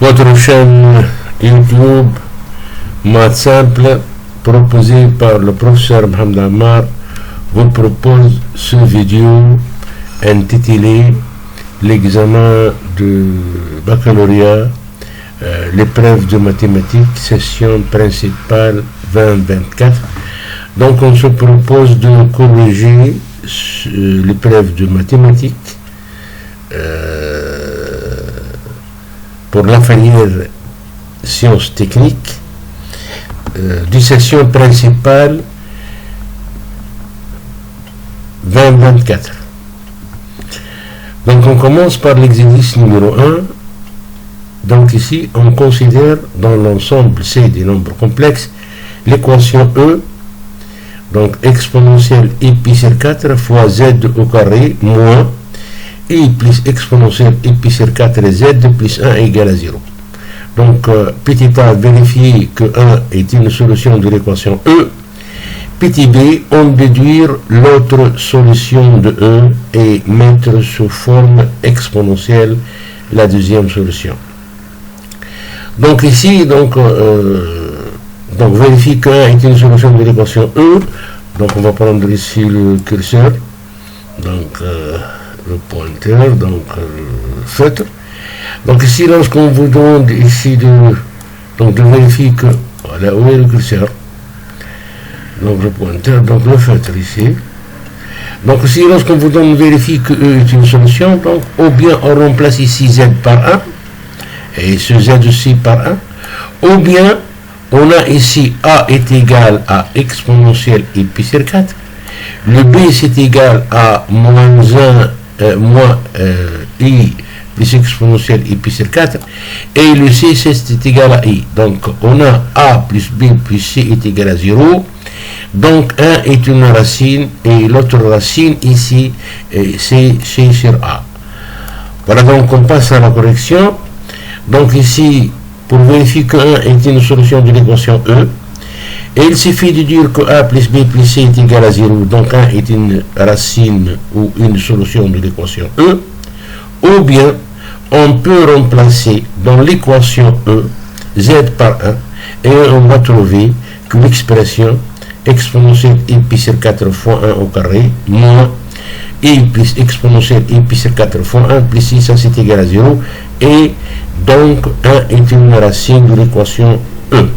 Votre chaîne YouTube Maths Simple, proposée par le professeur Mohamed Ammar, vous propose ce vidéo intitulé l'examen de baccalauréat, l'épreuve de mathématiques, session principale 2024. Donc on se propose de corriger l'épreuve de mathématiques pour l'inférieure sciences techniques du session principale 2024. Donc on commence par l'exercice numéro 1. Donc ici on considère dans l'ensemble C des nombres complexes l'équation E, donc exponentielle I pi sur 4 fois Z au carré moins I plus exponentielle I pi sur 4 Z plus 1 égale à 0. Donc petit a vérifier que 1 est une solution de l'équation E. Petit b, on déduire l'autre solution de E et mettre sous forme exponentielle la deuxième solution. Donc ici, donc vérifie que 1 est une solution de l'équation E. Donc on va prendre ici le curseur, donc le pointeur, donc le feutre. Donc ici, lorsqu'on vous demande ici de vérifier que, voilà, où est le curseur, donc le pointeur, donc le feutre ici. Donc ici, lorsqu'on vous donne vérifier que E est une solution, donc ou bien on remplace ici Z par 1, et ce Z aussi par 1, ou bien on a ici A est égal à exponentielle I pi sur 4, le B c'est égal à moins 1 moins I plus exponentielle I pi sur 4, et le C c'est égal à I. Donc on a A plus B plus C est égal à 0. Donc 1 est une racine et l'autre racine ici c'est C sur A. Voilà, donc on passe à la correction. Donc ici, pour vérifier que 1 est une solution de l'équation E, et il suffit de dire que A plus B plus C est égal à 0. Donc 1 est une racine ou une solution de l'équation E. Ou bien on peut remplacer dans l'équation E Z par 1 et on va trouver que l'expression exponentielle I pi sur 4 fois 1 au carré moins I plus exponentielle I pi sur 4 fois 1 plus 6, ça c'est égal à 0, et donc 1 est une racine de l'équation E.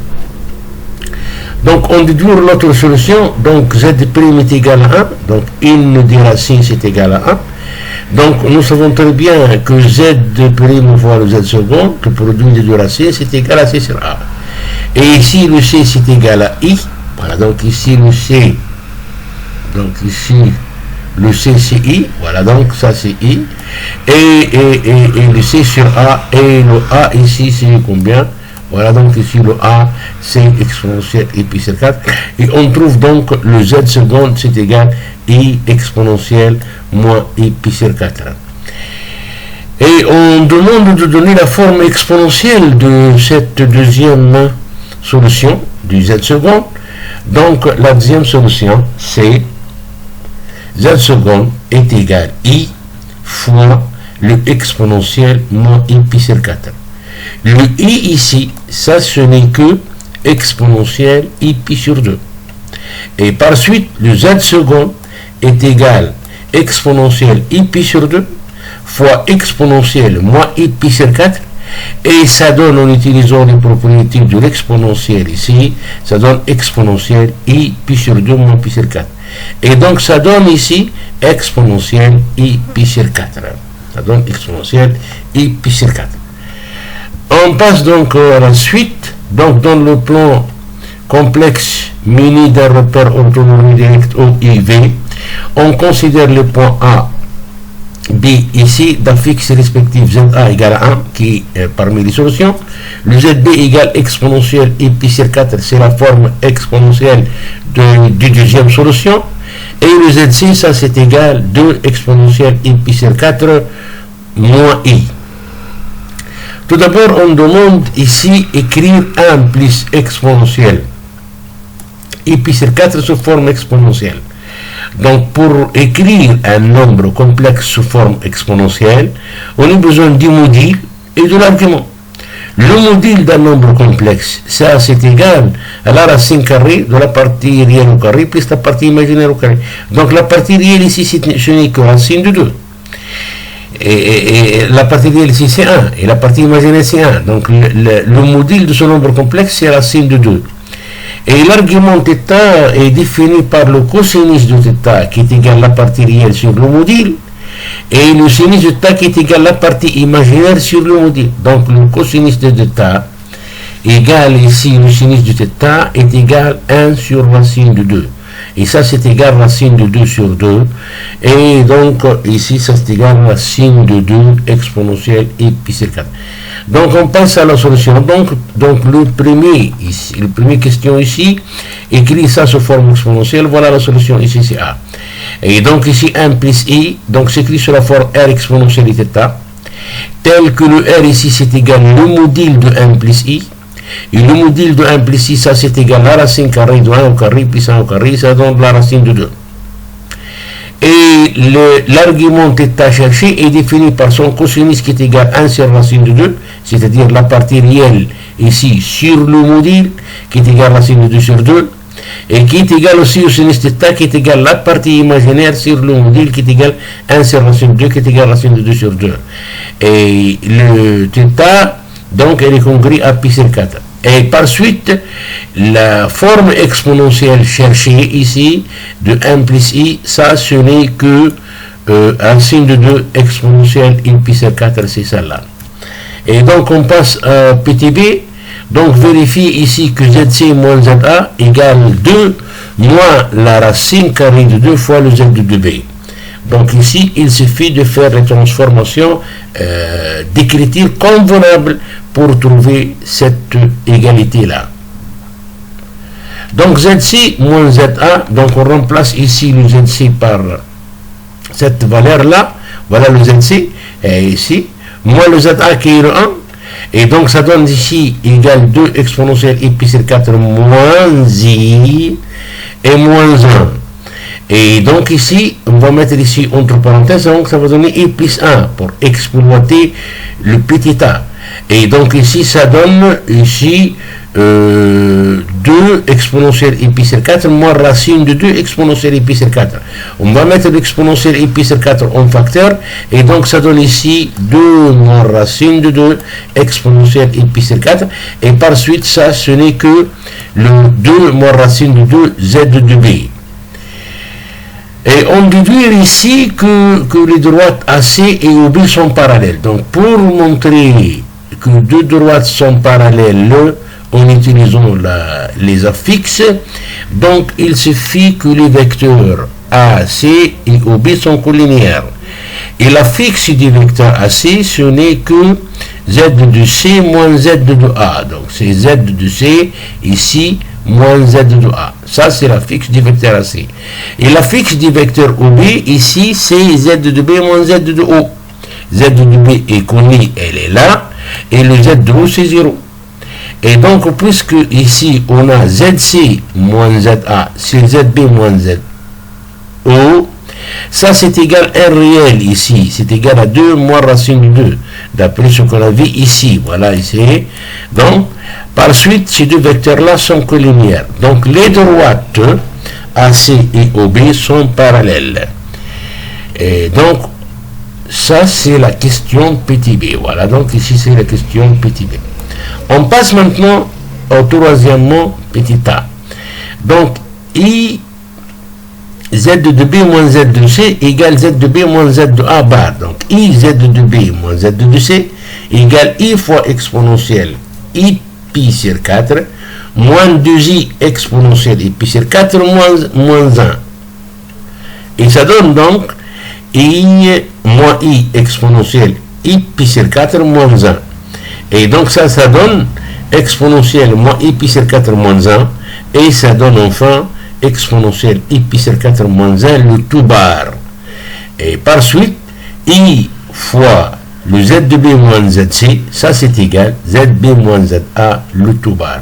Donc on déduit l'autre solution, donc Z' est égal à 1, donc une des racines c'est égal à 1. Donc nous savons très bien que Z' fois le Z second, le produit des deux racines, c'est égal à C sur A. Et ici le C c'est égal à I. Voilà, donc ici le C, donc ici le C c'est I, voilà, donc ça c'est I, et le C sur A, et le A ici c'est combien? Voilà, donc ici le A c'est exponentielle I pi sur 4, et on trouve donc le Z seconde c'est égal I exponentielle moins I pi sur 4. Et on demande de donner la forme exponentielle de cette deuxième solution du Z second. Donc la deuxième solution c'est Z seconde est égal I fois le exponentiel moins I pi sur 4. Le I ici, ça ce n'est que exponentiel I pi sur 2. Et par suite, le Z seconde est égal exponentiel I pi sur 2 fois exponentiel moins I pi sur 4. Et ça donne, en utilisant les propriétés de l'exponentiel ici, ça donne exponentiel I pi sur 2 moins pi sur 4. Et donc ça donne ici exponentiel I pi sur 4. Ça donne exponentiel I pi sur 4. On passe donc à la suite. Donc dans le plan complexe muni d'un repère orthonormé direct OIV, on considère les points A, B ici d'affixe respectif ZA égale à 1 qui est parmi les solutions. Le ZB égale exponentielle I pi sur 4, c'est la forme exponentielle du deuxième solution. Et le ZC, ça c'est égal 2 exponentielle I pi sur 4 moins I. Tout d'abord, on demande ici écrire 1 plus exponentielle I pi sur 4 sous forme exponentielle. Donc, pour écrire un nombre complexe sous forme exponentielle, on a besoin du module et de l'argument. Le module d'un nombre complexe, ça c'est égal à la racine carrée de la partie réelle au carré plus la partie imaginaire au carré. Donc la partie réelle ici, ce n'est que racine de 2. Et la partie réelle ici c'est 1. Et la partie imaginaire c'est 1. Donc le module de ce nombre complexe c'est racine de 2. Et l'argument θ est défini par le cosinus de θ qui est égal à la partie réelle sur le module. Et le sinus de θ qui est égal à la partie imaginaire sur le module. Donc le cosinus de θ égale ici le sinus de θ est égal à 1 sur racine de 2. Et ça c'est égal à racine de 2 sur 2. Et donc ici ça c'est égal à racine de 2 exponentielle et pi sur 4. Donc on passe à la solution. Donc le premier question ici, écrit ça sous forme exponentielle, voilà la solution ici c'est A. Et donc ici 1 plus I, donc c'est écrit sur la forme R exponentielle et θ, tel que le R ici c'est égal le module de 1 plus I, et le module de 1 plus I ça c'est égal à la racine carrée de 1 au carré plus 1 au carré, ça donne la racine de 2. Et l'argument θ cherché est défini par son cosinus qui est égal à 1 sur racine de 2, c'est-à-dire la partie réelle ici sur le module qui est égal à racine de 2 sur 2, et qui est égal aussi au sinus θ qui est égal à la partie imaginaire sur le module qui est égal à 1 sur racine de 2 qui est égal à racine de 2 sur 2. Et le θ, donc elle est congrue à pi sur 4. Et par suite, la forme exponentielle cherchée ici, de 1 plus i, ça ce n'est que racine de 2 exponentielle in pi sur 4, c'est celle-là. Et donc on passe à petit b. Donc vérifiez ici que ZC moins ZA égale 2 moins la racine carrée de 2 fois le Z de 2b. Donc ici, il suffit de faire les transformations d'écriture convenable pour trouver cette égalité-là. Donc ZC moins ZA, donc on remplace ici le ZC par cette valeur-là. Voilà le ZC, et ici, moins le ZA qui est le 1. Et donc ça donne ici égal 2 exponentielle i pi sur 4 moins i et moins 1. Et donc ici, on va mettre ici entre parenthèses, donc ça va donner i plus 1 pour exploiter le petit a. Et donc ici, ça donne ici 2 exponentielle i pi sur 4 moins racine de 2 exponentielle i pi sur 4. On va mettre l'exponentielle i pi sur 4 en facteur, et donc ça donne ici 2 moins racine de 2 exponentielle i pi sur 4. Et par suite, ça, ce n'est que le 2 moins racine de 2 z de 2b. Et on déduit ici que les droites AC et OB sont parallèles. Donc pour montrer que deux droites sont parallèles en utilisant les affixes, donc il suffit que les vecteurs AC et OB sont collinéaires. Et l'affixe du vecteur AC, ce n'est que Z de C moins Z de A. Donc c'est Z de C ici moins Z de A. Ça, c'est l'affixe du vecteur AC. Et l'affixe du vecteur OB, ici, c'est Z de B moins Z de O. Z de B est connu, elle est là, et le Z de O, c'est 0. Et donc, puisque ici, on a ZC moins ZA, c'est ZB moins ZO, ça, c'est égal à R réel ici. C'est égal à 2 moins racine de 2, d'après ce qu'on a vu ici. Voilà, ici. Donc, par suite, ces deux vecteurs-là sont collinéaires. Donc, les droites AC et OB sont parallèles. Et donc, ça, c'est la question petit b. Voilà, donc ici, c'est la question petit b. On passe maintenant au troisième mot, petit a. Donc, I, Z de B moins Z de C égale Z de B moins Z de A bar. Donc, I, Z de B moins Z de C égale I fois exponentielle I pi sur 4 moins 2i exponentielle i pi sur 4 moins 1. Et ça donne donc I moins i exponentielle i pi sur 4 moins 1. Et donc ça donne exponentielle moins i pi sur 4 moins 1. Et ça donne enfin exponentielle i pi sur 4 moins 1, le tout bar. Et par suite, i fois le Z de B moins ZC, ça c'est égal ZB moins ZA, le tout bar.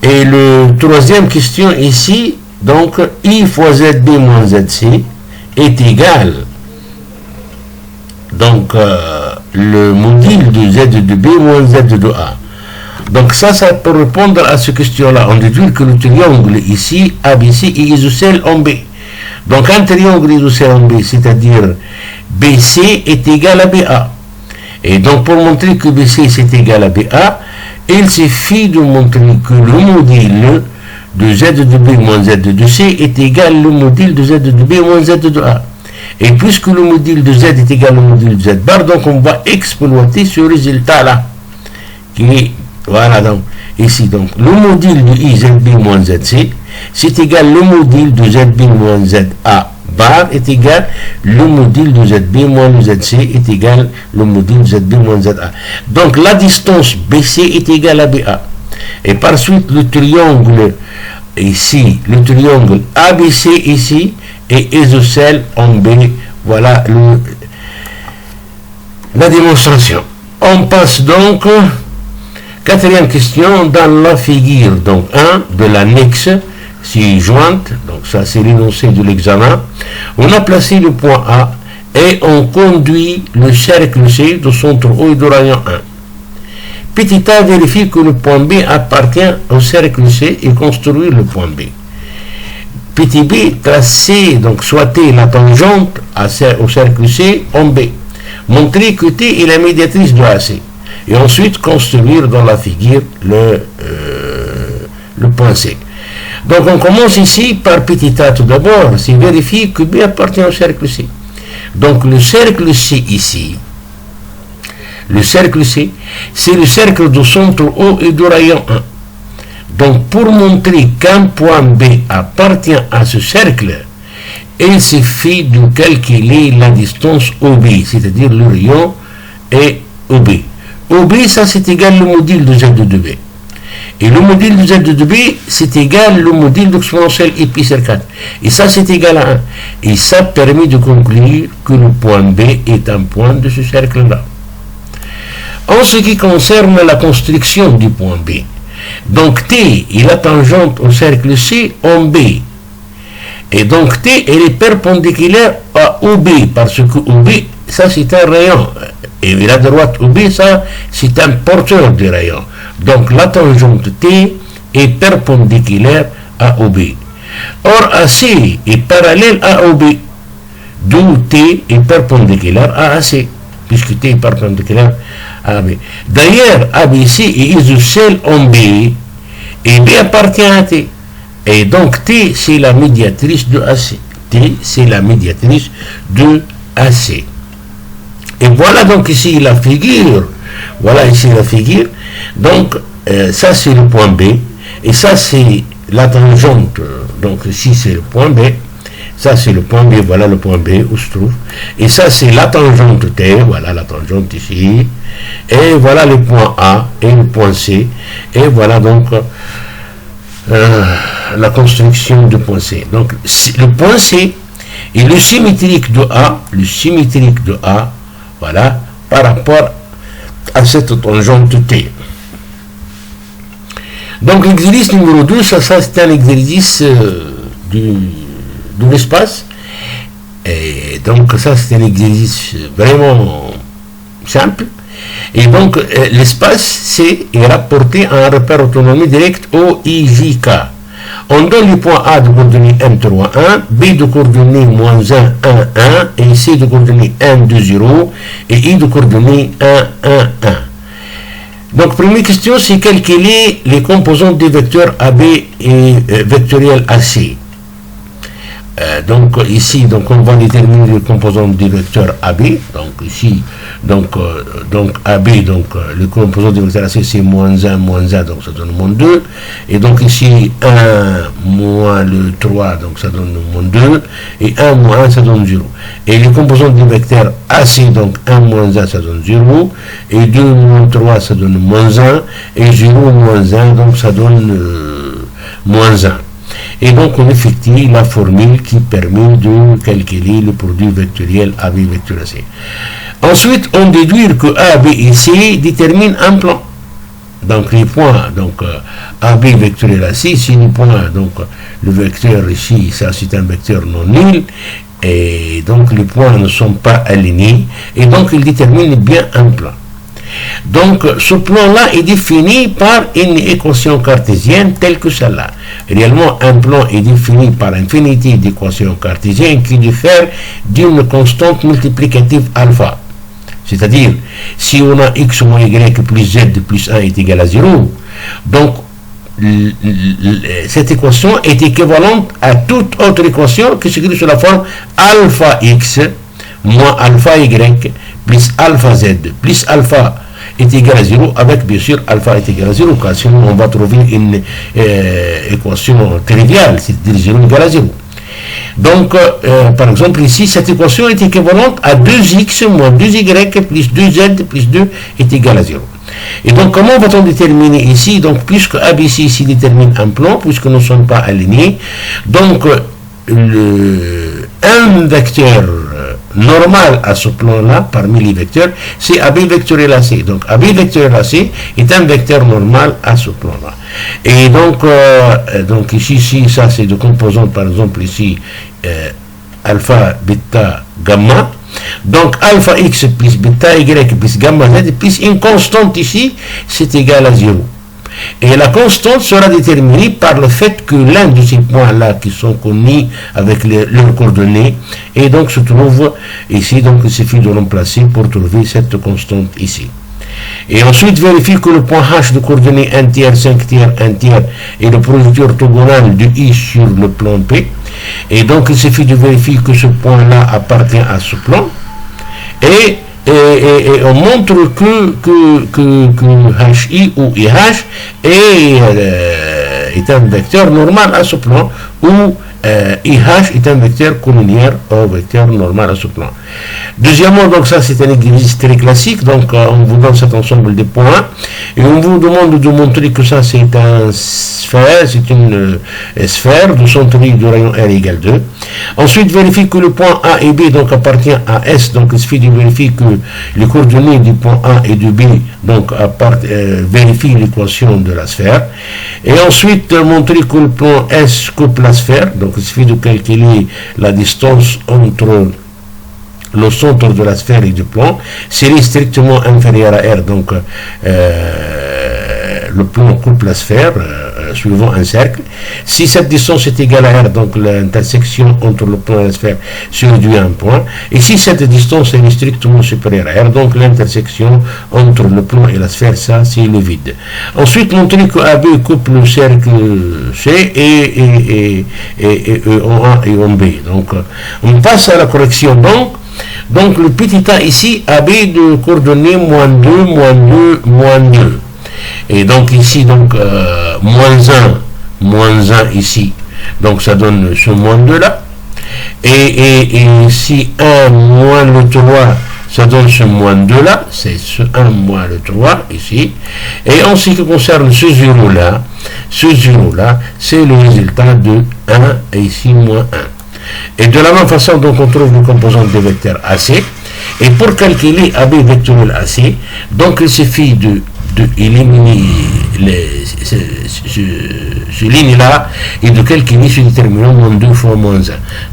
Et le troisième question ici, donc I fois ZB moins ZC est égal donc le module de Z de B moins Z de A. Donc ça peut répondre à cette question-là. On déduit que le triangle ici, ABC, est isocèle en B. Donc un triangle isocèle en B, c'est-à-dire BC est égal à BA. Et donc pour montrer que BC c'est égal à BA, il suffit de montrer que le module de Z de B moins Z de C est égal au module de Z de B moins Z de A. Et puisque le module de Z est égal au module de Z bar, donc on va exploiter ce résultat-là. Qui est, voilà donc, ici, donc, le module de IZB moins ZC, c'est égal le module de ZB moins ZA bar est égal le module de ZB moins le ZC est égal le module de ZB moins ZA. Donc la distance BC est égale à BA. Et par suite, le triangle ici, le triangle ABC ici, est isocèle en B. Voilà la démonstration. On passe donc, quatrième question, dans la figure donc 1 de l'annexe ci-jointe, donc ça c'est l'énoncé de l'examen, on a placé le point A et on conduit le cercle C de centre O et de rayon 1. Petit a vérifie que le point B appartient au cercle C et construit le point B. Petit b, tracer, donc soit T la tangente au cercle C en B. Montrer que T est la médiatrice de AC. Et ensuite construire dans la figure le point C. Donc on commence ici par petit a tout d'abord, c'est vérifier que B appartient au cercle C. Donc le cercle C ici, le cercle C, c'est le cercle de centre O et de rayon 1. Donc pour montrer qu'un point B appartient à ce cercle, il suffit de calculer la distance OB, c'est-à-dire le rayon et OB. OB, ça c'est égal le module de Z de B. Et le module de Z de B, c'est égal le module d'exponentielle pi sur 4. Et ça, c'est égal à 1. Et ça permet de conclure que le point B est un point de ce cercle-là. En ce qui concerne la construction du point B, donc T est la tangente au cercle C en B. Et donc T, elle est perpendiculaire à OB, parce que OB, ça c'est un rayon. Et la droite OB, ça c'est un porteur du rayon. Donc la tangente T est perpendiculaire à OB. Or AC est parallèle à OB, d'où T est perpendiculaire à AC, puisque T est perpendiculaire à AB. D'ailleurs, ABC est isocèle en B, et B appartient à T. Et donc T, c'est la médiatrice de AC. T, c'est la médiatrice de AC. Et voilà donc ici la figure. Voilà ici la figure. Donc, ça c'est le point B. Et ça c'est la tangente. Donc ici c'est le point B. Ça c'est le point B. Voilà le point B où se trouve. Et ça c'est la tangente T. Voilà la tangente ici. Et voilà le point A et le point C. Et voilà donc la construction du point C. Donc le point C est le symétrique de A. Le symétrique de A. Voilà, par rapport à cette tangente T. Donc l'exercice numéro 2, ça c'est un exercice de l'espace. Et donc ça c'est un exercice vraiment simple. Et donc l'espace C est rapporté à un repère autonomie direct OIJK. On donne le point A de coordonnées M3, 1, B de coordonnées moins 1, 1, 1, et C de coordonnées 1, 2, 0, et I de coordonnées 1, 1, 1. Donc, première question, c'est calculer les composantes des vecteurs AB et vectoriels AC. Donc, ici, donc, on va déterminer les composantes des vecteurs AB. Donc, ici, donc AB, donc, le composant des vecteurs AC, c'est moins 1, donc ça donne moins 2. Et donc, ici, 1 moins le 3, donc ça donne moins 2. Et 1 moins 1, ça donne 0. Et les composantes des vecteurs AC, donc 1 moins 1, ça donne 0. Et 2 moins 3, ça donne moins 1. Et 0 moins 1, donc ça donne moins 1. Et donc on effectue la formule qui permet de calculer le produit vectoriel AB vecteur AC. Ensuite, on déduit que A, B et C déterminent un plan. Donc les points, donc AB vectoriel AC, c'est les points, donc le vecteur ici, ça c'est un vecteur non nul, et donc les points ne sont pas alignés, et donc il détermine bien un plan. Donc ce plan-là est défini par une équation cartésienne telle que celle-là. Réellement, un plan est défini par infinité d'équations cartésiennes qui diffèrent d'une constante multiplicative alpha. C'est-à-dire, si on a x moins y plus z plus 1 est égal à 0, donc cette équation est équivalente à toute autre équation qui s'écrit sous la forme alpha x moins alpha y plus alpha z plus alpha est égal à 0 avec bien sûr alpha est égal à 0, car sinon on va trouver une équation triviale, c'est-à-dire 0 égale à 0. Donc, par exemple, ici, cette équation est équivalente à 2x moins 2y plus 2z plus 2 est égal à 0. Et donc, comment va-t-on déterminer ici? Donc, puisque ABC ici détermine un plan, puisque nous ne sommes pas alignés, donc, un vecteur normal à ce plan-là, parmi les vecteurs, c'est AB vectoriel AC. Donc, AB vectoriel AC est un vecteur normal à ce plan-là. Et donc, ici, ça c'est de composantes, par exemple, ici, alpha, bêta, gamma. Donc, alpha x plus bêta y plus gamma z plus une constante ici, c'est égal à 0. Et la constante sera déterminée par le fait que l'un de ces points-là qui sont connus avec leurs coordonnées, et donc se trouve ici, donc il suffit de remplacer pour trouver cette constante ici. Et ensuite vérifier que le point H de coordonnées 1 tiers, 5 tiers, 1 tiers est le produit orthogonal de I sur le plan P. Et donc il suffit de vérifier que ce point-là appartient à ce plan. Et on montre que HI ou IH est un vecteur normal à ce plan, ou IH est un vecteur collinéaire au vecteur normal à ce plan. Deuxièmement, donc ça c'est un exercice très classique, donc on vous donne cet ensemble de points et on vous demande de montrer que ça c'est un sphère, c'est une sphère de son triangle de rayon R égale 2. Ensuite, vérifiez que le point A et B donc appartient à S, donc il suffit de vérifier que les coordonnées du point A et du B donc vérifient l'équation de la sphère. Et ensuite, montrer que le point S coupe la sphère, donc il suffit de calculer la distance entre le centre de la sphère et du plan. S'il est strictement inférieur à R, donc le plan coupe la sphère suivant un cercle. Si cette distance est égale à R, donc l'intersection entre le plan et la sphère se réduit à un point. Et si cette distance est strictement supérieure à R, donc l'intersection entre le plan et la sphère, ça c'est le vide. Ensuite, montrer que AB coupe le cercle C et en A et en B. Donc on passe à la correction. Donc le petit a ici, AB de coordonnées moins 2, moins 2, moins 2. Et donc ici, donc moins 1 ici. Donc ça donne ce moins 2 là. Et ici 1 moins le 3, ça donne ce moins 2 là. C'est ce 1 moins le 3 ici. Et en ce qui concerne ce 0 là, c'est le résultat de 1 et ici moins 1. Et de la même façon, donc, on trouve les composantes des vecteurs AC. Et pour calculer AB vectoriel AC, donc il suffit de éliminer ce ligne-là et de calculer ce déterminant moins 2 fois moins 1.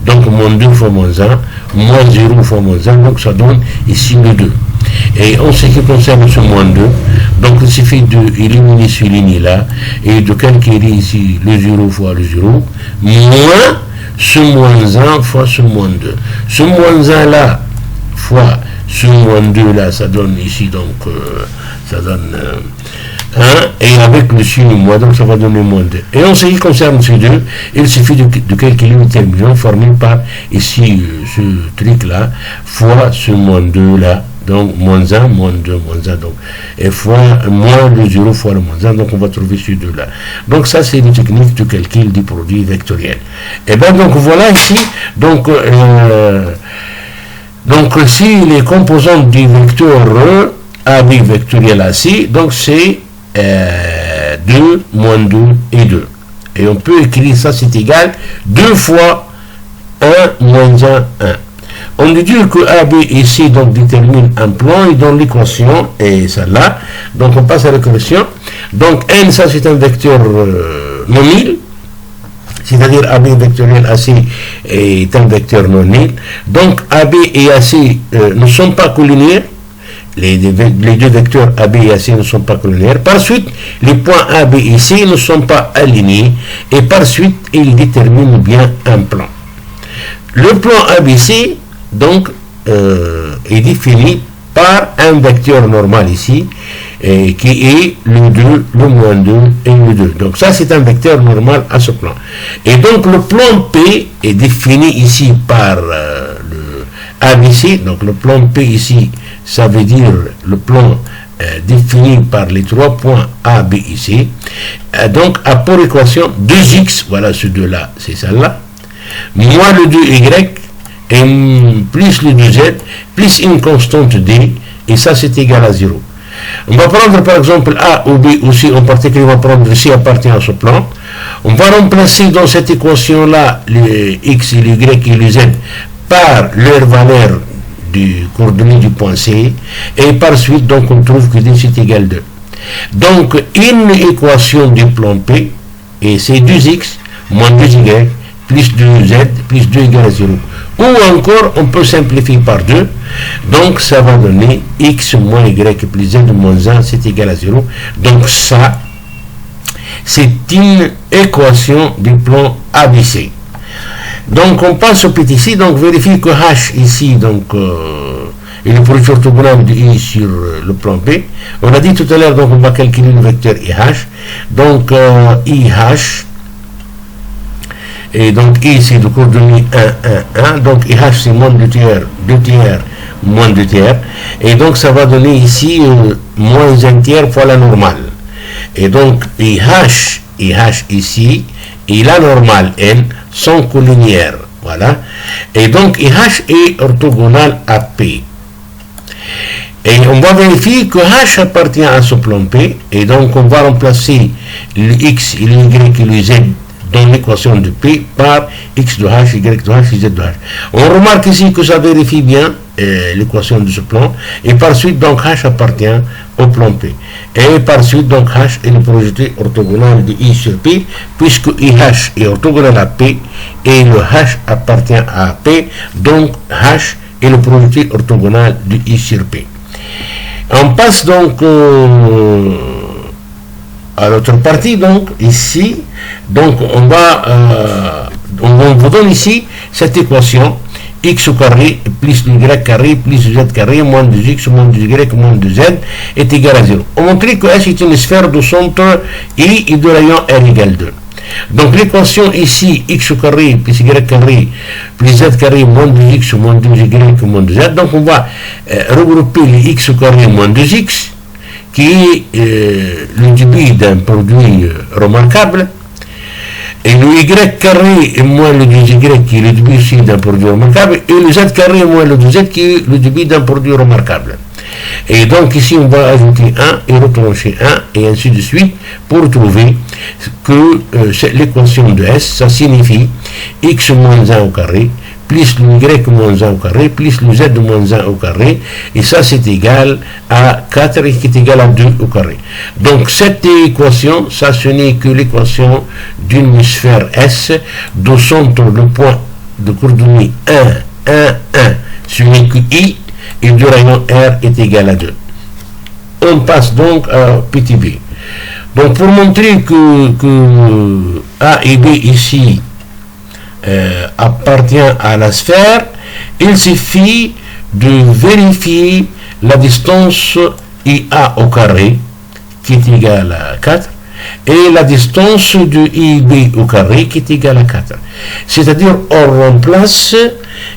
Donc, moins 2 fois moins 1, moins 0 fois moins 1, donc ça donne ici le 2. Et en ce qui concerne ce moins 2, donc il suffit d'éliminer ce ligne-là et de calculer ici le 0 fois le 0, moins ce moins 1 fois ce moins 2. Ce moins 1 là fois ce moins 2 là, ça donne ici donc ça donne 1, et avec le signe moins, donc ça va donner moins 2. Et en ce qui concerne ces deux, il suffit de calculer le déterminant formé par ici ce truc là fois ce moins 2 là. Donc, moins 1, moins 2, moins 1, donc, et fois, moins le 0 fois le moins 1, donc on va trouver ces deux-là. Donc, ça, c'est une technique de calcul du produit vectoriel. Et bien, donc, voilà ici, donc si les composantes du vecteur AB vectoriel AC, donc c'est 2, moins 2 et 2. Et on peut écrire ça, c'est égal 2 fois 1, moins 1, 1. On déduit que AB ici donc détermine un plan et donne l'équation et celle-là. Donc on passe à la correction. Donc N, ça c'est un vecteur mobile. c'est-à-dire AB vectoriel AC est un vecteur non nul. Donc AB et AC ne sont pas collinéaires. Les deux vecteurs AB et AC ne sont pas collinéaires. Par suite, les points AB et C ne sont pas alignés. Et par suite, ils déterminent bien un plan. Le plan ABC, donc, est défini par un vecteur normal ici, qui est le 2, le moins 2 et le 2. Donc ça, c'est un vecteur normal à ce plan. Et donc, le plan P est défini ici par le ABC. Donc, le plan P ici, ça veut dire le plan défini par les 3 points A, B et C. Donc, a pour équation 2x, voilà ce 2-là, c'est celle-là, moins le 2y, et plus le 2z, plus une constante d, et ça c'est égal à 0. On va prendre par exemple A ou B ou C, en particulier on va prendre C appartient à ce plan. On va remplacer dans cette équation-là les x et les y et les z par leur valeur du coordonnée du point C, et par suite donc on trouve que d c'est égal à 2. Donc une équation du plan P, et c'est 2x moins 2y plus 2z plus 2 égale à 0. Ou encore, on peut simplifier par 2. Donc, ça va donner x moins y plus z moins 1, c'est égal à 0. Donc, ça, c'est une équation du plan ABC. Donc, on passe au petit c. Donc, vérifie que h ici, donc, est le produit orthogonal de i sur le plan P. On a dit tout à l'heure, donc, on va calculer le vecteur IH. Donc, IH. Et donc, I, c'est de coordonnées 1, 1, 1. Donc, IH, c'est moins 2 tiers, 2 tiers, moins 2 tiers. Et donc, ça va donner ici moins 1 tiers fois la normale. Et donc, IH ici, et la normale, N, sont collinéaires. Voilà. Et donc, IH est orthogonal à P. Et on va vérifier que H appartient à ce plan P. Et donc, on va remplacer le X et le Y et le Z dans l'équation de P par x de h, y de h et z de h. On remarque ici que ça vérifie bien l'équation de ce plan, et par suite donc h appartient au plan P. Et par suite donc h est le projeté orthogonal de I sur P, puisque IH est orthogonal à P et le h appartient à P, donc h est le projeté orthogonal de I sur P. On passe donc à l'autre partie, donc ici, donc on vous donne ici cette équation x au carré plus y carré plus z carré moins 2x moins 2y moins 2z est égal à 0. On montre que S est une sphère de centre I et de rayon R égale 2. Donc l'équation ici, x au carré plus y carré plus z carré moins 2x moins 2y moins 2z. Donc on va regrouper les x au carré moins 2x, qui est le débit d'un produit remarquable, et le y carré moins le 2y qui est le débit aussi d'un produit remarquable, et le z carré moins le 2z qui est le débit d'un produit remarquable. Et donc ici on va ajouter 1 et retrancher 1 et ainsi de suite pour trouver que l'équation de S, ça signifie x moins 1 au carré plus le y moins 1 au carré, plus le z moins 1 au carré, et ça c'est égal à 4, qui est égal à 2 au carré. Donc cette équation, ça ce n'est que l'équation d'une sphère S, de centre le point de coordonnées 1, 1, 1, celui que I, et du rayon R est égal à 2. On passe donc à petit b. Donc pour montrer que A et B ici appartient à la sphère, il suffit de vérifier la distance IA au carré, qui est égale à 4, et la distance de IB au carré, qui est égale à 4. C'est-à-dire, on remplace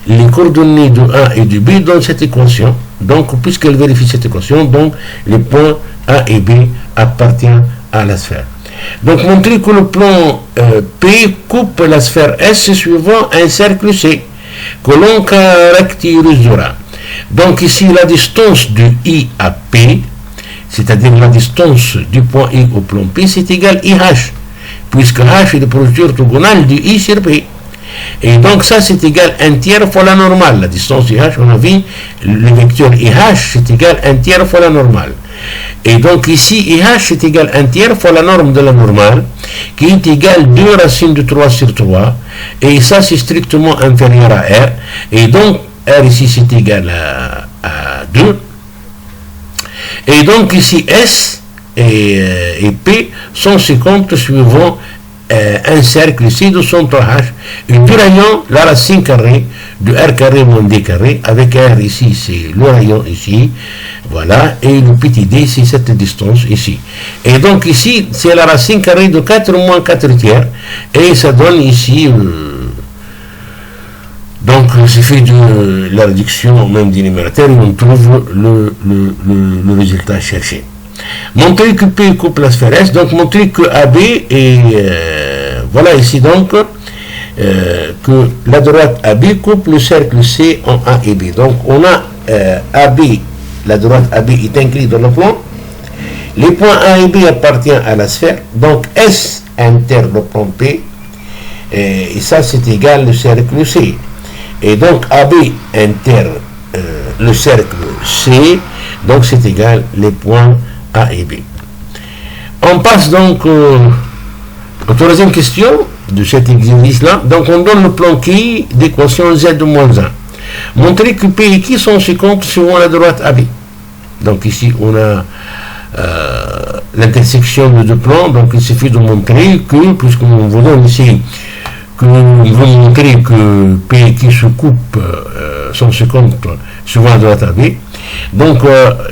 les coordonnées de A et de B dans cette équation. Donc, puisqu'elle vérifie cette équation, donc les points A et B appartiennent à la sphère. Donc, montrer que le plan P coupe la sphère S suivant un cercle C que l'on caractérisera. Donc, ici, la distance de I à P, c'est-à-dire la distance du point I au plan P, c'est égal à IH, puisque H est le projet orthogonal de I sur P. Et donc ça c'est égal 1 tiers fois la normale. La distance IH, on a vu, le vecteur IH c'est égal 1 tiers fois la normale. Et donc ici IH c'est égal 1 tiers fois la norme de la normale, qui est égale 2 racines de 3 sur 3. Et ça c'est strictement inférieur à R. Et donc R ici c'est égal à 2. Et donc ici S et P sont 50 suivant un cercle ici de centre H, et du rayon, la racine carrée de R carré moins D carré, avec R ici, c'est le rayon ici, voilà, et le petit d, c'est cette distance ici. Et donc ici, c'est la racine carrée de 4 moins 4 tiers, et ça donne ici, donc il suffit de la réduction même du numérateur, et on trouve le résultat cherché. Montrer que P coupe la sphère S, donc montrer que AB est, voilà ici donc, que la droite AB coupe le cercle C en A et B. Donc on a AB, la droite AB est incluse dans le plan, les points A et B appartiennent à la sphère, donc S inter le plan P, et ça c'est égal le cercle C. Et donc AB inter le cercle C, donc c'est égal les points A et B. On passe donc aux troisième question de cet exercice-là. Donc on donne le plan Q d'équation Z de moins 1. Montrer que P et Q sont 50 suivant la droite AB. Donc ici on a l'intersection de deux plans. Donc il suffit de montrer que, puisqu'on vous donne ici que nous voulons montrer que P et Q se coupent 150 suivant la droite AB. Donc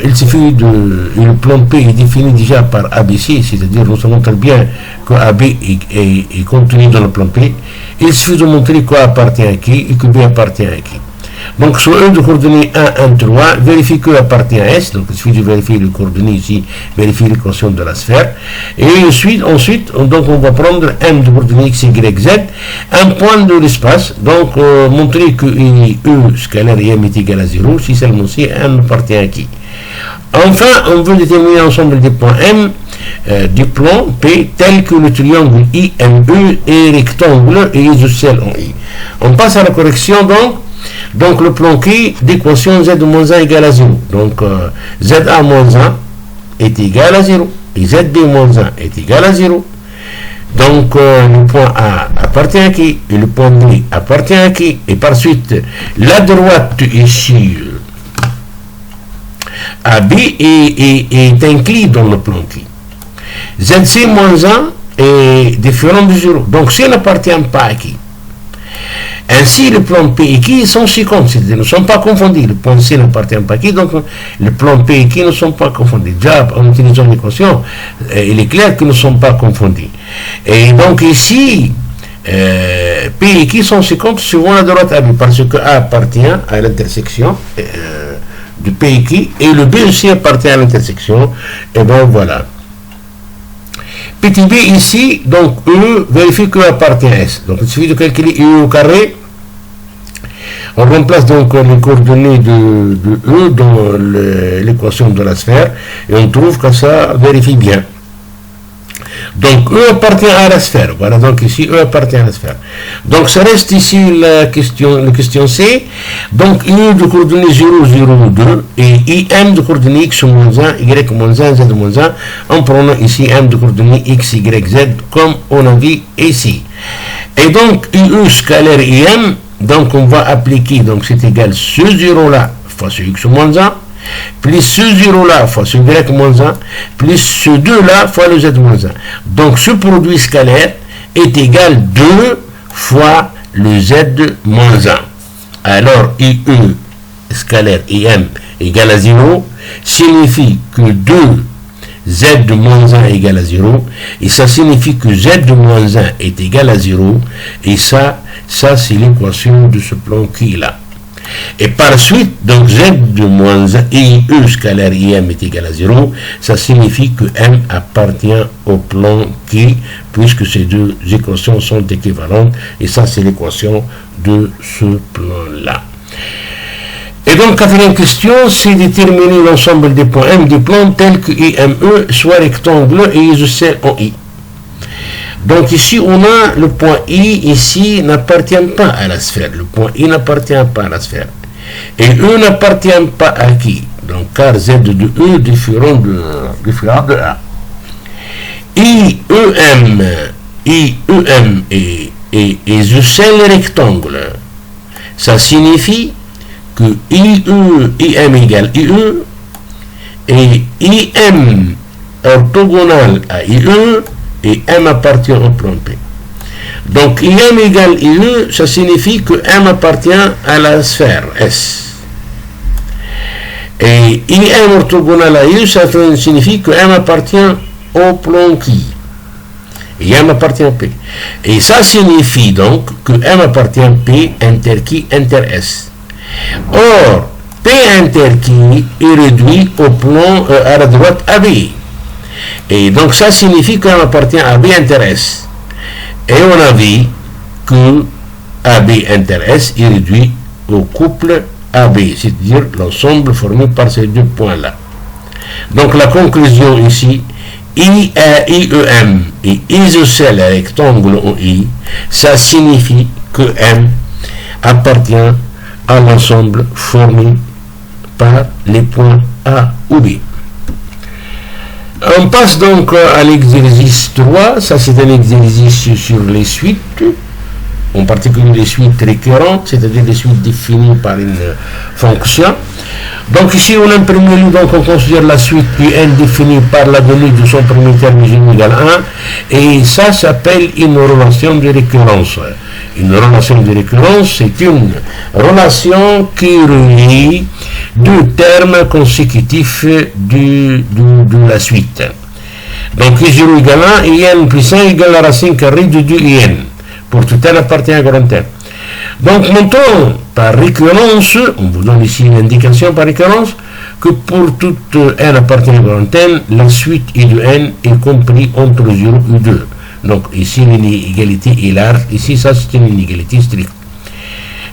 il suffit le plan P est défini déjà par ABC, c'est-à-dire on se montre bien que AB est contenu dans le plan P. Il suffit de montrer que A appartient à qui et que B appartient à qui. Donc sur E de coordonnées 1, 1, 3, vérifie que appartient à S, donc il suffit de vérifier les coordonnées ici, vérifier l'équation de la sphère. Et ensuite donc on va prendre M de coordonnées X, Y, Z, un point de l'espace, donc montrer que E scalaire et M est égal à 0, si seulement si M appartient à qui. Enfin, on veut déterminer l'ensemble des points M du plan P tel que le triangle IME est rectangle et isocèle en I. On passe à la correction donc le plan Q d'équation Z de moins 1 égale à 0. Donc ZA moins 1 est égal à 0 et ZB moins 1 est égal à 0. Donc le point A appartient à qui et le point B appartient à qui. Et par suite, la droite ici AB est inclus dans le plan Q. ZC moins 1 est différent de 0. Donc s'il n'appartient pas à qui. Ainsi, le plan P et Q sont 50, c'est-à-dire ne sont pas confondus. Le plan C n'appartient pas à qui, donc le plan P et Q ne sont pas confondus. Déjà, en utilisant l'équation, il est clair qu'ils ne sont pas confondus. Et donc ici, P et Q sont 50 suivant la droite AB, parce que A appartient à l'intersection de P et Q, et le B aussi appartient à l'intersection. Et bien voilà. Petit b ici, donc E, vérifie que appartient à S. Donc il suffit de calculer E au carré. On remplace donc les coordonnées de E dans l'équation de la sphère et on trouve que ça vérifie bien. Donc E appartient à la sphère. Voilà, donc ici E appartient à la sphère. Donc ça reste ici la question C. Donc I de coordonnées 0, 0, 2 et IM de coordonnées X moins 1, Y moins 1, Z moins 1 en prenant ici M de coordonnées X, Y, Z comme on a vu ici. Et donc IE scalaire IM, donc on va appliquer, donc c'est égal ce 0 là fois ce X moins 1 plus ce 0 là fois ce Y moins 1 plus ce 2 là fois le Z moins 1. Donc ce produit scalaire est égal 2 fois le Z moins 1. Alors IE scalaire IM égale à 0 signifie que 2 Z moins 1 est égal à 0 et ça signifie que Z moins 1 est égal à 0 et ça c'est l'équation de ce plan qui est là. Et par suite, donc Z de moins 1 et E scalaire IM est égal à 0, ça signifie que M appartient au plan Q, puisque ces deux équations sont équivalentes, et ça c'est l'équation de ce plan-là. Et donc, quatrième question, c'est déterminer l'ensemble des points M du plan tel que IME soit rectangle et isocèle en I. Donc ici, on a le point I, ici, n'appartient pas à la sphère. Le point I n'appartient pas à la sphère. Et E n'appartient pas à qui? Donc car Z de E différent de A. IEM est isocèle rectangle. Ça signifie que IM égale IE et IM orthogonal à IE et M appartient au plan P. Donc IM égale IE, ça signifie que M appartient à la sphère S. Et IM orthogonal à IE, ça signifie que M appartient au plan qui. Et M appartient à P. Et ça signifie donc que M appartient à P inter qui inter S. Or, P inter qui est réduit au plan à la droite AB. Et donc ça signifie que M appartient à B inter S. Et on a vu que AB inter S est réduit au couple AB, c'est-à-dire l'ensemble formé par ces deux points-là. Donc la conclusion ici, IEM et isocèle rectangle en I, ça signifie que M appartient à l'ensemble formé par les points A ou B. On passe donc à l'exercice 3, ça c'est un exercice sur les suites, en particulier les suites récurrentes, c'est-à-dire les suites définies par une fonction. Donc ici on imprime, donc on considère la suite UN définie par la donnée de son premier terme égale 1, et ça s'appelle une relation de récurrence. Une relation de récurrence, c'est une relation qui relie deux termes consécutifs de la suite. Donc I0 égale 1 et IN plus 1 égale la racine carrée de 2 IN. Pour tout n appartient à grand N. Donc montrons par récurrence, on vous donne ici une indication par récurrence, que pour toute n appartient à grand N, la suite I de n est compris entre 0 et 2. Donc ici l'inégalité est large, ici ça c'est une inégalité stricte.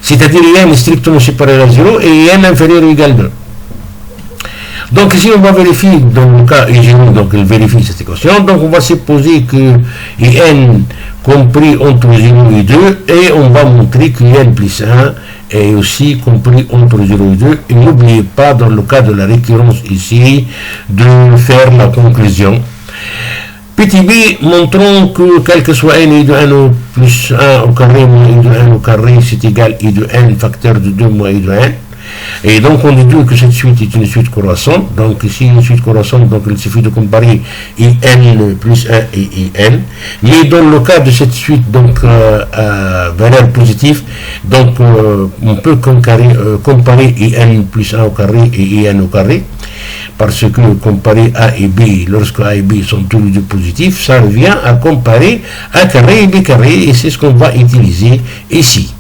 C'est-à-dire IN est strictement supérieur à 0 et IN inférieur ou égal à 2. Donc ici on va vérifier, dans le cas I0, donc il vérifie cette équation, donc on va supposer que IN compris entre 0 et 2 et on va montrer que IN plus 1 est aussi compris entre 0 et 2 et n'oubliez pas dans le cas de la récurrence ici de faire la conclusion. Petit b, montrons que quel que soit n i de n plus 1 au carré moins i de n au carré, c'est égal i de n facteur de 2 moins i de n. Et donc on déduit que cette suite est une suite croissante. Donc ici une suite croissante, donc il suffit de comparer in plus 1 et in. Mais dans le cas de cette suite, donc à valeur positive, donc on peut comparer in plus 1 au carré et in au carré. Parce que comparer A et B, lorsque A et B sont tous les deux positifs, ça revient à comparer A carré et B carré, et c'est ce qu'on va utiliser ici.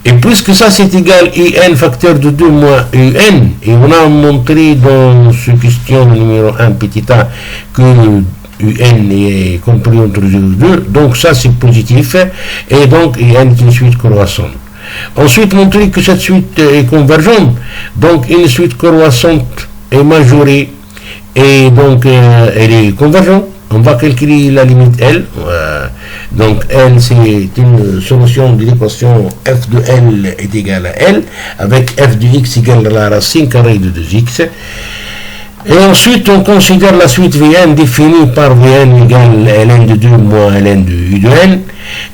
Et puisque ça c'est égal IN facteur de 2 moins UN, et on a montré dans cette question numéro 1 petit a que UN est compris entre 0 et 2, donc ça c'est positif, et donc IN est une suite croissante. Ensuite, montrer que cette suite est convergente, donc une suite croissante est majorée, et donc elle est convergente. On va calculer la limite L. Donc L c'est une solution de l'équation f de L est égal à L avec f de x égale à la racine carrée de 2x. Et ensuite on considère la suite Vn définie par Vn égale Ln de 2 moins Ln de U de n.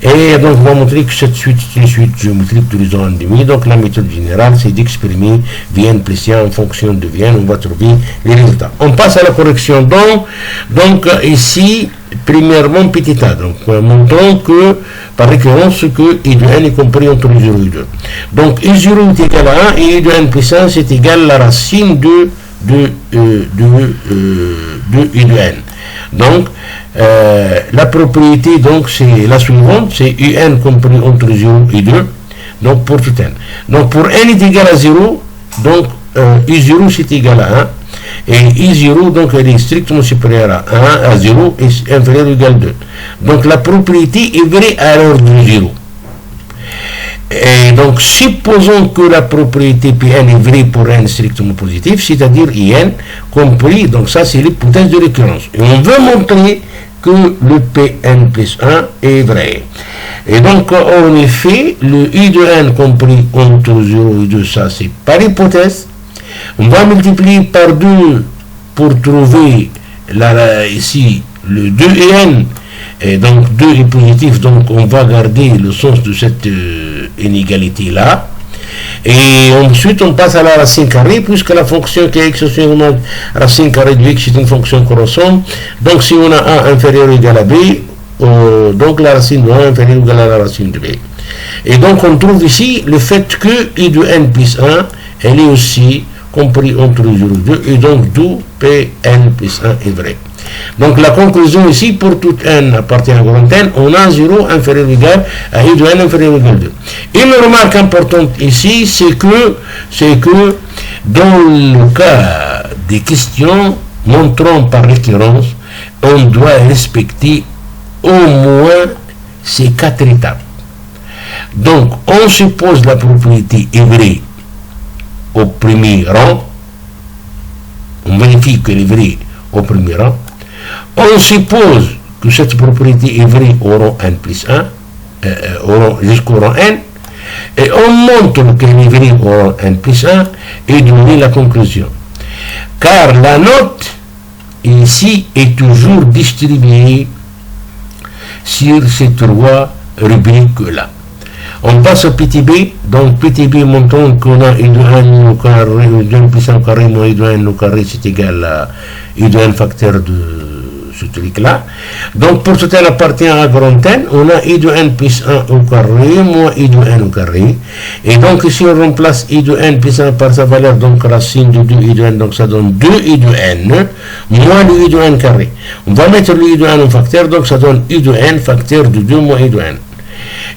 Et donc on va montrer que cette suite est une suite géométrique d'horizon en demi. Donc la méthode générale c'est d'exprimer Vn plus 1 en fonction de Vn. On va trouver les résultats. On passe à la correction. Donc ici, premièrement petit a. Donc montrons que par récurrence que I de n est compris entre 0 et 2. Donc I0 est égal à 1 et I de n plus 1 c'est égal à la racine de I de n. Donc la propriété donc c'est la suivante, c'est UN compris entre 0 et 2, donc pour tout n. Donc pour n est égal à 0, donc I0 c'est égal à 1, et I0 donc elle est strictement supérieure à 1, à 0 et inférieure ou égal à 2. Donc la propriété est vraie à l'heure de 0. Et donc, supposons que la propriété Pn est vraie pour n strictement positif, c'est-à-dire In compris, donc ça c'est l'hypothèse de récurrence. Et on veut montrer que le Pn plus 1 est vrai. Et donc, en effet, le I de n compris entre 0 et 2, ça c'est par hypothèse. On va multiplier par 2 pour trouver ici le 2 et n. Et donc 2 est positif, donc on va garder le sens de cette inégalité-là. Et ensuite on passe à la racine carrée, puisque la fonction qui est x sur racine carrée de x est une fonction croissante. Donc si on a a inférieur ou égal à b, donc la racine de a inférieure ou égale à la racine de b. Et donc on trouve ici le fait que i de n plus 1, elle est aussi compris entre 0 et 2, et donc d'où Pn plus 1 est vrai. Donc la conclusion ici, pour tout n appartient à grand n, on a 0 inférieur ou égal à i de n inférieur ou égal à 2. Une remarque importante ici, c'est que dans le cas des questions montrant par récurrence, on doit respecter au moins ces 4 étapes. Donc on suppose la propriété est vraie au premier rang, on vérifie qu'elle est vraie au premier rang, on suppose que cette propriété est vraie au rang n plus 1, jusqu'au rang n, et on montre qu'elle est vraie au rang n plus 1 et donner la conclusion. Car la note ici est toujours distribuée sur ces 3 rubriques-là. On passe au petit b, donc petit b montrant qu'on a i de n au carré, i de n plus 1 au carré moins i de n au carré, c'est égal à i de n facteur de ce truc-là. Donc pour tout n appartient à grand n, on a i de n plus 1 au carré moins i de n au carré. Et donc ici on remplace i de n plus 1 par sa valeur, donc racine de 2 i de n, donc ça donne 2 i de n moins le i de n carré. On va mettre le i de n au facteur, donc ça donne i de n facteur de 2 moins i de n.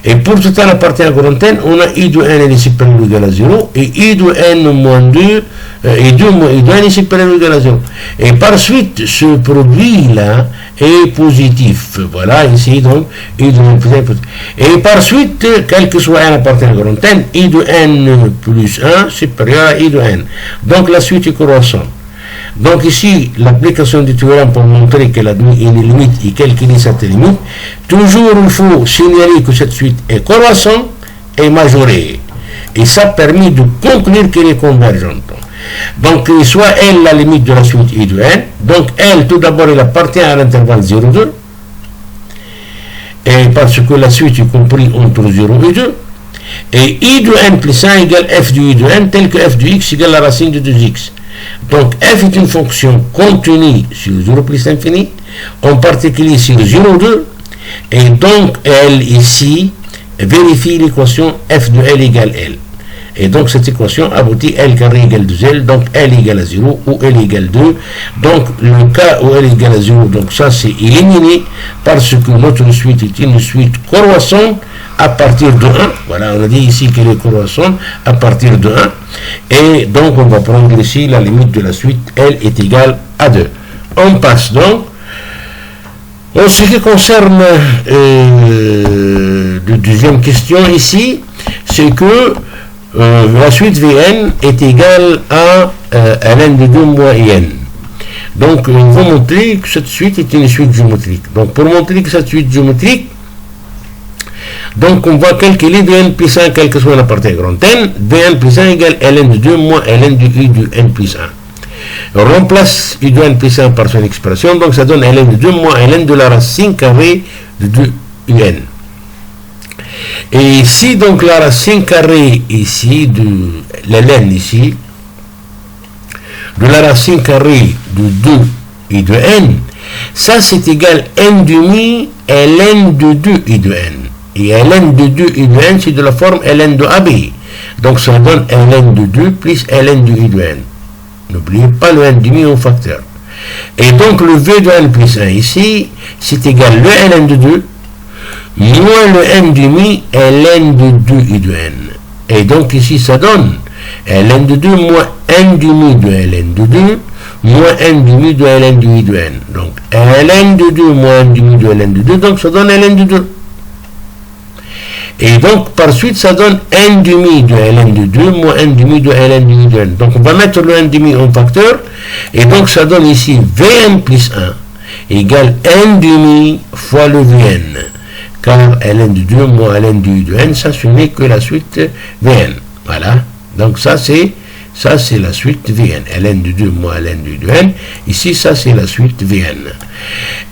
Et pour tout n appartient à grand n, on a i de n est supérieur ou égal à 0, et i de n moins 2, et 2 moins i de n est supérieur ou égal à 0. Et par suite, ce produit-là est positif. Voilà, ici donc, i de n plus 1 positif. Et par suite, quel que soit n appartient à grand n, i de n plus 1 supérieur à i de n. Donc la suite est croissante. Donc ici, l'application du théorème pour montrer qu'elle a une limite et calculer cette limite, toujours il faut signaler que cette suite est croissante et majorée. Et ça permet de conclure qu'elle est convergente. Donc, soit elle la limite de la suite i de n, donc elle, tout d'abord, elle appartient à l'intervalle 0,2, et parce que la suite est comprise entre 0 et 2, et i de n plus 1 égale f de i de n, tel que f de x égale la racine de 2x. Donc f est une fonction contenue sur 0 plus l'infini, en particulier sur 0,2, et donc elle ici vérifie l'équation f de L égale L. Et donc cette équation aboutit L carré égale 2L, donc L égale à 0 ou L égale 2. Donc le cas où L égale à 0, donc ça c'est éliminé parce que notre suite est une suite croissante à partir de 1. Voilà, on a dit ici qu'elle est croissante à partir de 1. Et donc on va prendre ici la limite de la suite, L est égale à 2. On passe donc. En ce qui concerne la deuxième question ici, c'est que la suite Vn est égale à ln de 2 moins n. Donc on va montrer que cette suite est une suite géométrique. Donc pour montrer que cette suite géométrique, donc on va calculer Vn plus 1 quel que soit la partie grand n. Vn plus 1 égale ln de 2 moins ln de i de n plus 1. On remplace i de n plus 1 par son expression, donc ça donne ln de 2 moins ln de la racine carrée de 2 un. Et ici, donc la racine carrée ici de ln ici, de la racine carrée de 2 i de n, ça c'est égal n demi ln de 2 i de n. Et ln de 2 i de n, c'est de la forme ln de AB. Donc ça donne ln de 2 plus ln de i de n. N'oubliez pas le n demi au facteur. Et donc le v de n plus 1 ici, c'est égal le ln de 2 moins le n demi ln de 2 i de n. Et donc ici ça donne ln de 2 moins n demi de ln de 2 moins n demi de ln de i de n. Donc ln de 2 moins n demi de ln de 2, donc ça donne ln de 2. Et donc, par suite, ça donne n demi de ln de 2 moins n demi de ln de i de n. Donc, on va mettre le n demi en facteur. Et donc, ça donne ici Vn plus 1 égale n demi fois le Vn. Car ln de 2 moins ln de u de n, ça ce n'est que la suite Vn. Voilà. Donc ça c'est la suite Vn. ln de 2 moins ln de u de n. Ici, ça c'est la suite Vn.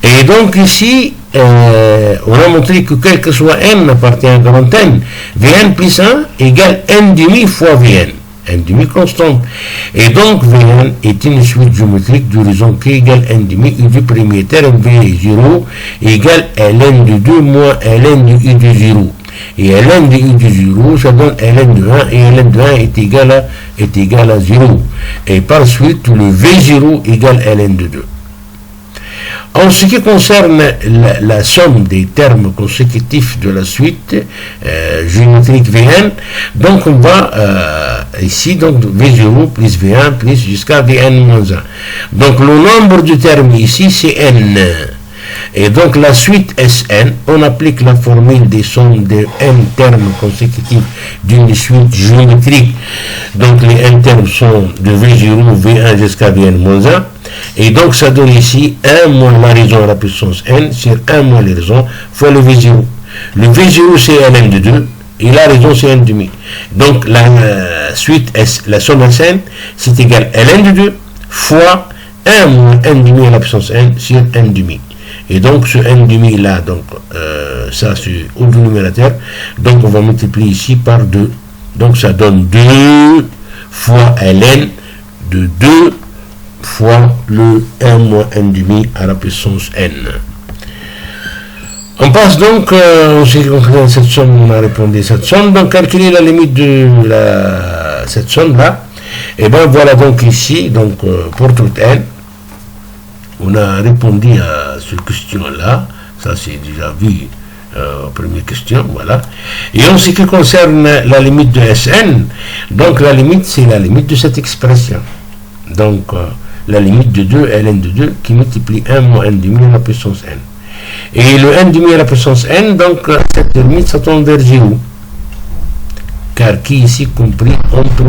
Et donc ici, on a montré que quel que soit n appartient à grand n, Vn plus 1 égale n demi fois Vn. N demi constante. Et donc Vn est une suite géométrique d'horizon k égale n demi u du premier terme V0 égale ln de 2 moins ln de u de 0. Et ln de u de 0, ça donne ln de 1, et ln de 1 est égal à 0. Et par suite, le V0 égale ln de 2. En ce qui concerne la somme des termes consécutifs de la suite géométrique Vn, donc on va ici, donc V0 plus V1 plus jusqu'à Vn moins 1. Donc le nombre de termes ici, c'est n. Et donc la suite Sn, on applique la formule des sommes de n termes consécutifs d'une suite géométrique. Donc les n termes sont de V0, V1 jusqu'à Vn moins 1. Et donc ça donne ici 1 moins la raison à la puissance n sur 1 moins les raisons fois le V0. Le V0 c'est ln de 2 et la raison c'est n demi. Donc la suite S, la somme Sn, c'est égal à ln de 2 fois 1 moins n demi à la puissance n sur n demi. Et donc ce n demi là, donc ça c'est au numérateur, donc on va multiplier ici par 2. Donc ça donne 2 fois ln de 2 fois le 1 moins n demi à la puissance n. On passe donc, en ce qui concerne cette somme, on a répondu à cette somme, donc calculer la limite de cette somme là, et bien voilà donc ici, donc pour toute n, on a répondu à cette question-là, ça c'est déjà vu première question, voilà. Et en ce qui concerne la limite de Sn, donc la limite c'est la limite de cette expression. Donc la limite de 2, ln de 2, qui multiplie 1 moins n demi à la puissance n. Et le n demi à la puissance n, donc cette limite ça tombe vers 0. Car qui ici compris entre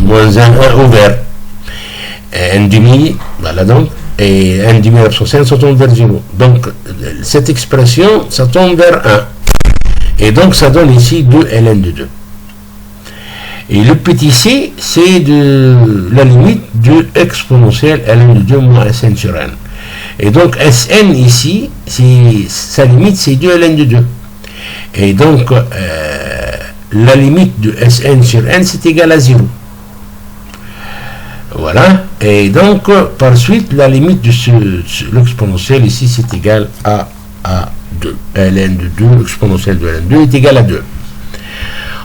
moins 1 ouvert. N demi, voilà donc, et n demi à la puissance n, ça tombe vers 0. Donc, cette expression, ça tombe vers 1. Et donc, ça donne ici 2 ln de 2. Et le petit c, c'est de la limite de exponentielle ln de 2 moins Sn sur n. Et donc, Sn ici, sa limite, c'est 2 ln de 2. Et donc, la limite de Sn sur n, c'est égal à 0. Voilà, et donc par suite la limite de l'exponentielle ici c'est égal à 2. ln de 2, l'exponentielle de ln 2 est égal à 2.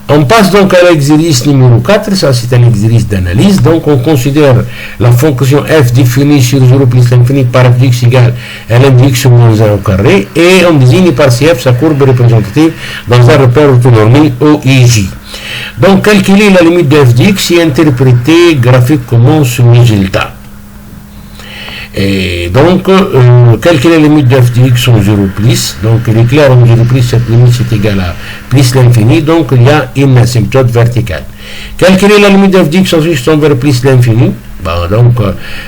On passe donc à l'exercice numéro 4, ça c'est un exercice d'analyse, donc on considère la fonction f définie sur 0 plus l'infini par f de x égale ln de x moins 1 au carré, et on désigne par CF sa courbe représentative dans un repère orthonormé OIJ. Donc calculer la limite de f de x et interpréter graphiquement ce résultat. Et donc, calculer la limite de f de x en 0 plus, donc il est clair en 0 plus, cette limite c'est égal à plus l'infini, donc il y a une asymptote verticale. Calculer la limite de f de x en x vers plus l'infini, bon, donc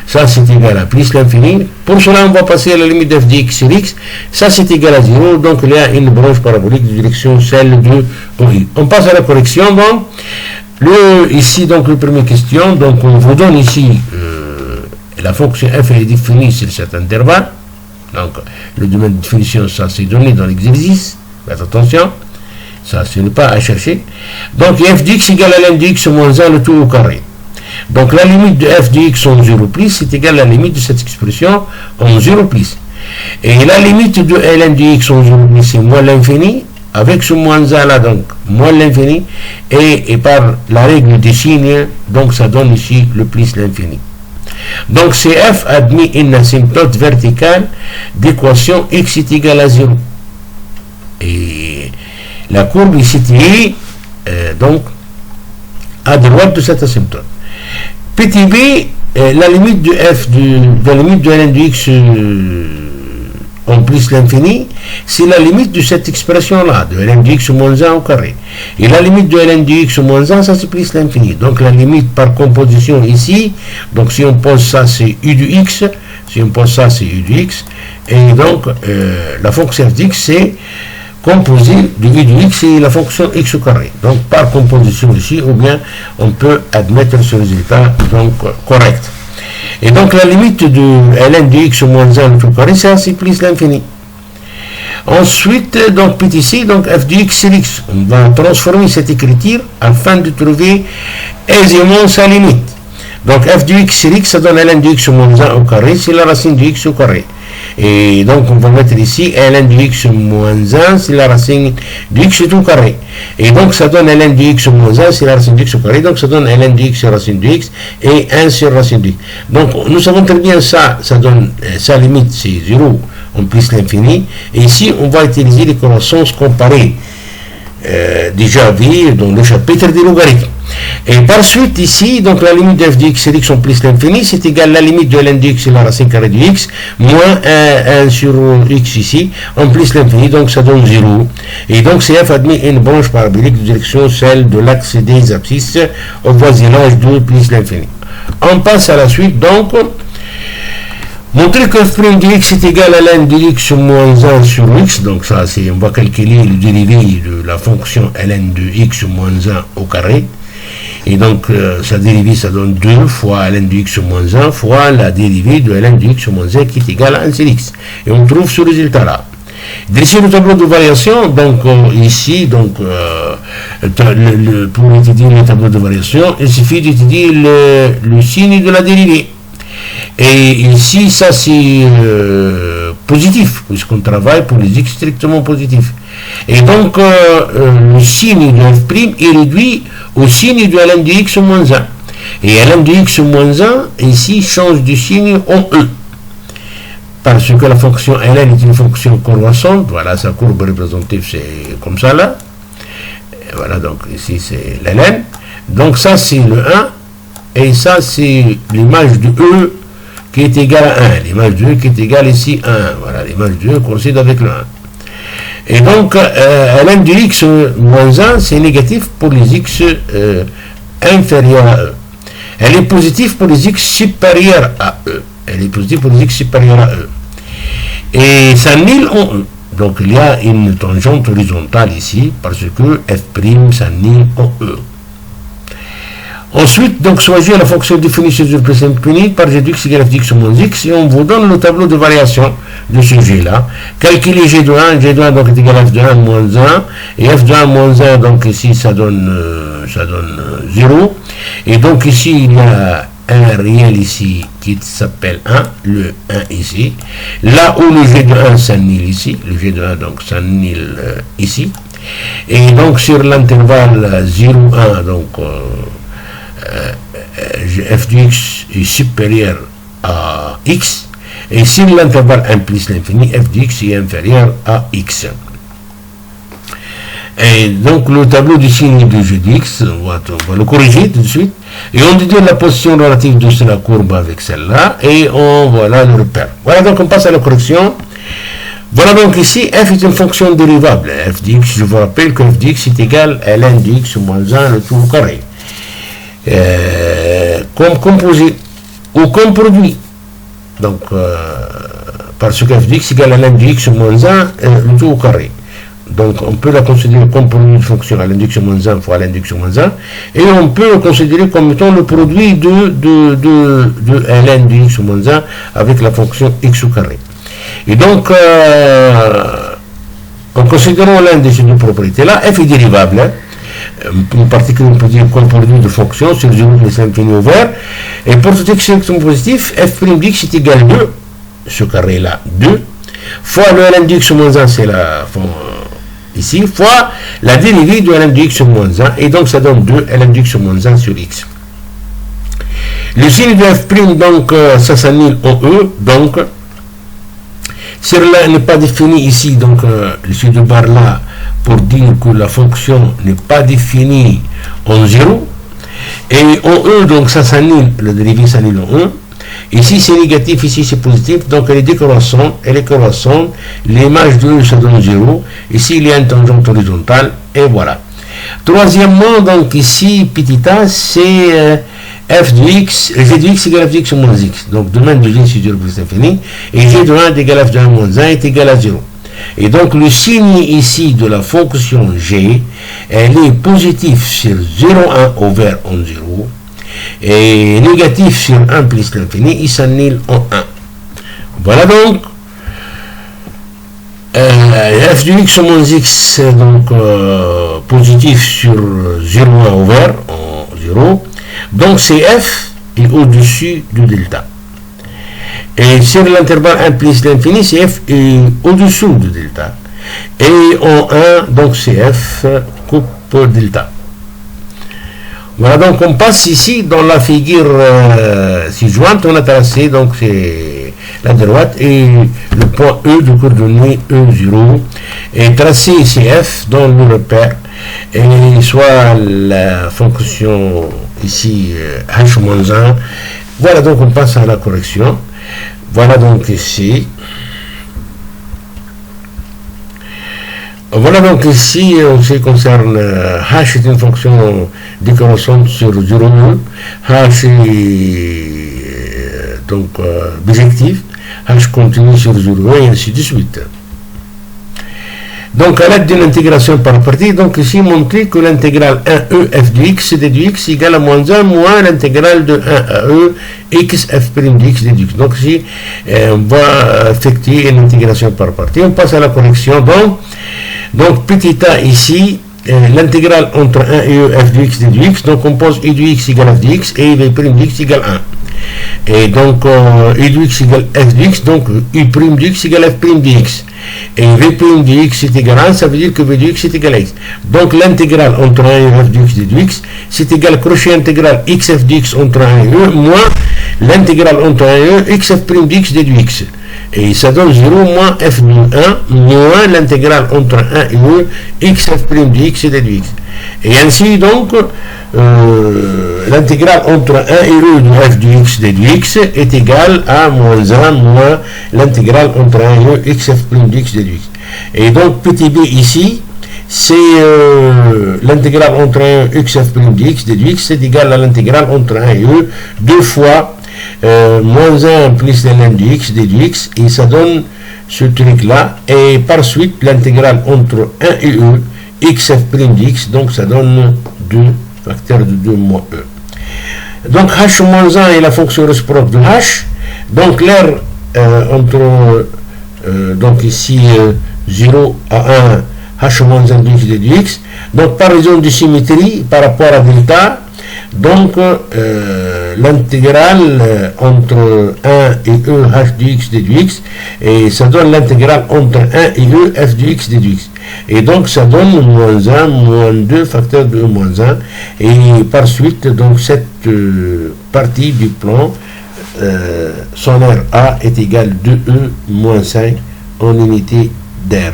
ça c'est égal à plus l'infini. Pour cela on va passer à la limite de f de x sur x, ça c'est égal à 0, donc il y a une branche parabolique de direction celle de OI. On passe à la correction, donc, ici donc la première question, donc on vous donne ici la fonction f est définie sur cet intervalle, donc le domaine de définition ça c'est donné dans l'exercice, faites attention, ça ce n'est pas à chercher. Donc f de x égale à ln de x moins 1 le tout au carré. Donc la limite de f de x en 0 plus c'est égal à la limite de cette expression en 0 plus. Et la limite de ln de x en 0 plus c'est moins l'infini, avec ce moins 1 là donc moins l'infini, et par la règle des signes, donc ça donne ici le plus l'infini. Donc CF admet une asymptote verticale d'équation x est égal à 0. Et la courbe est située donc à droite de cette asymptote. Petit b, la limite de f de la limite de ln de x en plus l'infini, c'est la limite de cette expression-là, de ln de x moins 1 au carré. Et la limite de ln de x moins 1, ça c'est plus l'infini. Donc la limite par composition ici, donc si on pose ça, c'est u de x, si on pose ça, c'est u de x, et donc la fonction f de x, c'est composé de u de x et la fonction x au carré. Donc par composition ici, ou bien on peut admettre ce résultat donc correct. Et donc la limite de ln de x moins 1 au carré, c'est plus l'infini. Ensuite, donc PTC, donc f de x sur x. On va transformer cette écriture afin de trouver aisément sa limite. Donc f de x sur x, ça donne ln de x moins 1 au carré, c'est la racine de x au carré. Et donc on va mettre ici ln de x moins 1, c'est la racine de x tout carré. Et donc ça donne ln de x moins 1, c'est la racine de x au carré. Donc ça donne ln de x sur racine de x et 1 sur racine de x. Donc nous savons très bien ça donne sa limite, c'est 0 en plus l'infini. Et ici on va utiliser les connaissances comparées déjà vues dans le chapitre des logarithmes. Et par suite ici, donc la limite de f de x sur x en plus l'infini, c'est égal à la limite de ln de x sur la racine carrée de x, moins 1 sur x ici, en plus l'infini, donc ça donne 0. Et donc CF admet une branche parabolique de direction celle de l'axe des abscisses au voisinage de plus l'infini. On passe à la suite, donc montrer que f' de x est égal à ln de x moins 1 sur x, donc ça c'est, on va calculer le dérivé de la fonction ln de x moins 1 au carré. Et donc, sa dérivée, ça donne 2 fois ln de x moins 1 fois la dérivée de ln de x moins 1 qui est égale à 1 sur x. Et on trouve ce résultat-là. Dresser le tableau de variation, donc ici, donc, pour étudier le tableau de variation, il suffit d'étudier le signe de la dérivée. Et ici, ça c'est positif, puisqu'on travaille pour les x strictement positifs. Et donc, le signe de f' est réduit au signe de ln de x moins 1. Et ln de x moins 1, ici, change de signe en e. Parce que la fonction ln est une fonction croissante. Voilà, sa courbe représentative, c'est comme ça là. Et voilà, donc ici, c'est ln. Donc ça, c'est le 1. Et ça, c'est l'image de e qui est égale à 1. L'image de e qui est égale ici à 1. Voilà, l'image de e coïncide avec le 1. Et donc, ln de x moins 1, c'est négatif pour les x inférieurs à e. Elle est positive pour les x supérieurs à e. Elle est positive pour les x supérieurs à e. Et s'annule en e. Donc, il y a une tangente horizontale ici, parce que f' s'annule en e. Ensuite, donc, choisir la fonction définie sur le plus infini par g de x égale f de x moins x, et on vous donne le tableau de variation de ce g-là. Calculer g de 1, donc est égal à f de 1 moins 1, et f de 1 moins 1, donc ici, ça donne 0. Et donc ici, il y a un réel ici qui s'appelle 1, le 1 ici. Là où le g de 1 s'annule ici, le g de 1 donc s'annule ici. Et donc sur l'intervalle 0,1, donc f de x est supérieur à x, et si l'intervalle 1 plus l'infini, f de x est inférieur à x. Et donc le tableau du signe de g de x, on va le corriger tout de suite, et on déduit la position relative de la courbe avec celle-là, et on voilà le repère. Voilà, donc on passe à la correction. Voilà, donc ici, f est une fonction dérivable. F de x, je vous rappelle que f de x est égal à ln de x moins 1 le tout au carré. Comme composé ou comme produit. Donc, parce que f de x égale à ln de x moins 1 le tout au carré. Donc, on peut la considérer comme produit de fonction ln de x moins 1 fois ln de x moins 1. Et on peut le considérer comme étant le produit de ln de x moins 1 avec la fonction x au carré. Et donc, en considérant l'un de ces deux propriétés-là, f est dérivable. Hein. En particulier, on peut dire comme produit de fonction sur 0 plus l'infini ouvert. Et pour tout x positif, f' de x est égal à 2, ce carré-là, 2, fois le ln de x moins 1, c'est la ici, fois la dérivée de ln de x moins 1, et donc ça donne 2 ln de x moins 1 sur x. Le signe de f', donc, ça s'annule en e, donc, si cela n'est pas défini ici, donc, le signe de barre là, pour dire que la fonction n'est pas définie en 0, et en e, donc ça s'annule, la dérivée s'annule en 1, Ici c'est négatif, ici c'est positif, donc elle est décroissante, l'image de E se donne 0, ici il y a une tangente horizontale, et voilà. Troisièmement, donc ici, petit a, c'est f de x, g de x égale f de x moins x, donc domaine de g sur 0 plus l'infini, et g de 1 est égal à f de 1 moins 1 est égal à 0. Et donc le signe ici de la fonction g, elle est positif sur 0,1 over en 0, et négatif sur 1 plus l'infini, il s'annule en 1. Voilà donc f de x moins x, donc positif sur 0,1 over en 0, donc c'est f est au-dessus du delta. Et sur l'intervalle 1 plus l'infini, c'est f est au-dessous du delta. Et en 1, donc c'est f coupe delta. Voilà, donc on passe ici dans la figure ci-jointe, on a tracé donc c'est la droite et le point E de coordonnée E0 est tracé ici f dans le repère et soit la fonction ici h-1. Voilà, donc on passe à la correction. Voilà donc ici. Voilà donc ici, en ce qui concerne h est une fonction décroissante sur 0,1, h est donc bijectif, h continue sur 0,1 et ainsi de suite. Donc à l'aide d'une intégration par partie, donc ici montrer que l'intégrale 1e f de x d de x égale à moins 1 moins l'intégrale de 1 à e x f' de x d de x. Donc ici on va effectuer une intégration par partie. On passe à la correction. Donc petit a ici, l'intégrale entre 1 et e f de x d de x, donc on pose e de x égale f de x et v' de x égale 1. Et donc e de x égale f de x, donc e' de x égale f' de x. Et v' de x est égal à 1, ça veut dire que v de x est égal à x. Donc l'intégrale entre 1 et f de x d de x, c'est égal crochet intégral x f de x entre 1 et e, moins l'intégrale entre 1 et e, x f' de x d de x. Et ça donne 0 moins f de 1 moins l'intégrale entre 1 et e, x f' de x d de x. Et ainsi donc, l'intégrale entre 1 et e de f de x d de x est égale à moins 1 moins l'intégrale entre 1 et e, x f' de x d de x. Et donc petit b ici, c'est l'intégrale entre 1 et e, x f' de x d de x, c'est égal à l'intégrale entre 1 et e, 2 fois moins 1 plus ln de x d de x, et ça donne ce truc là, et par suite l'intégrale entre 1 et e, x f' de x, donc ça donne 2 facteur de 2 moins e. Donc h moins 1 est la fonction réciproque de h, donc l'air entre donc ici 0 à 1, h moins 1 de x de x, donc par raison de symétrie par rapport à delta, donc l'intégrale entre 1 et e h de x d de x, et ça donne l'intégrale entre 1 et e f de x d de x. Et donc ça donne moins 1, moins 2 facteur de e moins 1, et par suite, donc cette partie du plan, son R A est égal à 2e moins 5 en unité d'air.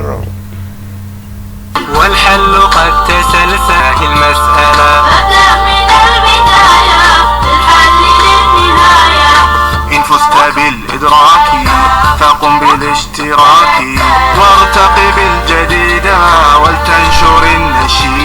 والحل قد تسلسل المسألة بدأ من البداية للحل للنهاية إن فزت بالإدراك فقم بالاشتراك وارتقب الجديد ولتنشر النشيد